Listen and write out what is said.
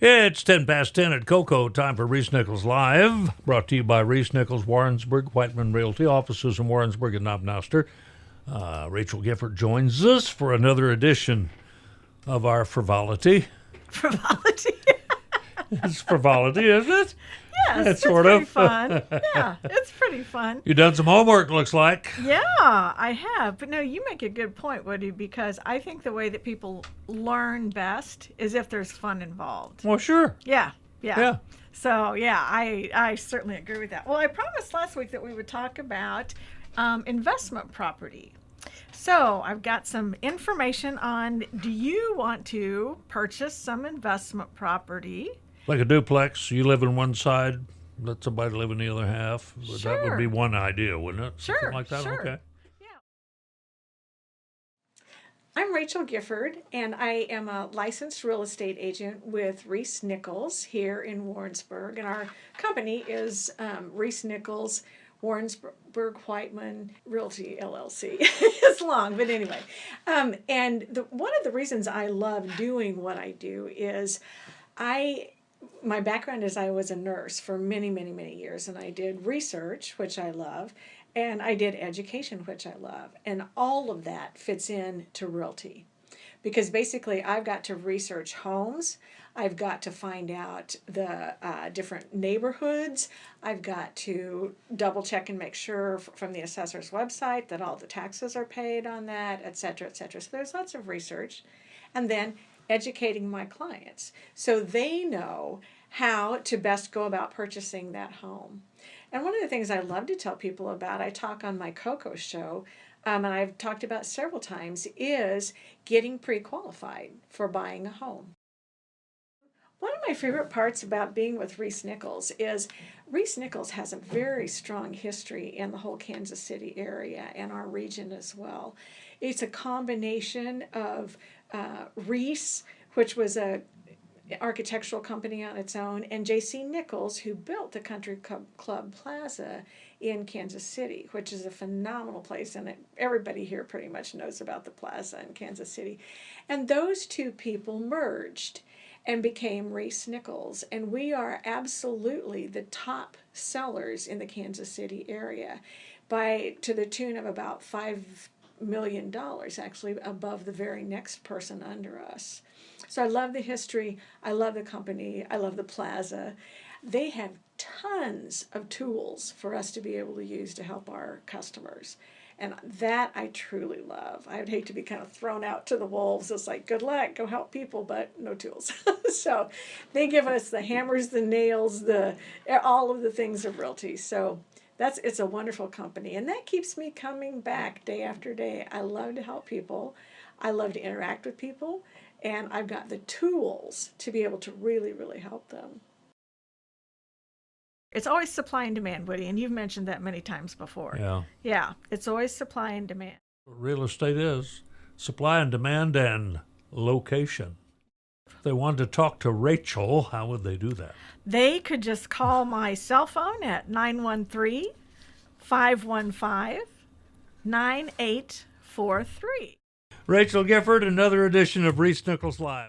It's 10 past 10 at Cocoa. Time for ReeceNichols Live. Brought to you by ReeceNichols, Warrensburg, Whiteman Realty, offices in Warrensburg and Knobnoster. Rachel Gifford joins us for another edition of our frivolity. Frivolity? It's frivolity, isn't it? Yes, it's sort pretty of. fun. Yeah, it's pretty fun. You done some homework, looks like. Yeah, I have. But no, you make a good point, Woody, because I think the way that people learn best is if there's fun involved. Well, sure. Yeah. Yeah. So, yeah, I certainly agree with that. Well, I promised last week that we would talk about investment property. So I've got some information on, do you want to purchase some investment property? Like a duplex, you live in one side, let somebody live in the other half. Sure. That would be one idea, wouldn't it? Sure, Something like that? sure. Okay. I'm Rachel Gifford, and I am a licensed real estate agent with ReeceNichols here in Warrensburg, and our company is ReeceNichols Warrensburg Whiteman Realty LLC. It's long, but anyway. One of the reasons I love doing what I do is my background is I was a nurse for many, many, many years, and I did research, which I love, and I did education, which I love, and all of that fits into realty. Because basically I've got to research homes, I've got to find out the different neighborhoods, I've got to double check and make sure from the assessor's website that all the taxes are paid on that, et cetera, et cetera. So there's lots of research. And then educating my clients so they know how to best go about purchasing that home. And one of the things I love to tell people about, I talk on my Coco show, and I've talked about several times, is getting pre-qualified for buying a home. One of my favorite parts about being with ReeceNichols is ReeceNichols has a very strong history in the whole Kansas City area and our region as well. It's a combination of Reece, which was a architectural company on its own, and J.C. Nichols, who built the Country Club Plaza in Kansas City, which is a phenomenal place, and everybody here pretty much knows about the plaza in Kansas City. And those two people merged and became ReeceNichols, and we are absolutely the top sellers in the Kansas City area to the tune of about $5 million, actually above the very next person under us. So I love the history, I love the company, I love the plaza. They have tons of tools for us to be able to use to help our customers. And that I truly love. I'd hate to be kind of thrown out to the wolves. It's like, good luck, go help people, but no tools. So they give us the hammers, the nails, all of the things of realty. So it's a wonderful company. And that keeps me coming back day after day. I love to help people. I love to interact with people. And I've got the tools to be able to really, really help them. It's always supply and demand, Woody, and you've mentioned that many times before. Yeah. Yeah, it's always supply and demand. Real estate is supply and demand and location. If they wanted to talk to Rachel, how would they do that? They could just call my cell phone at 913-515-9843. Rachel Gifford, another edition of ReeceNichols Live.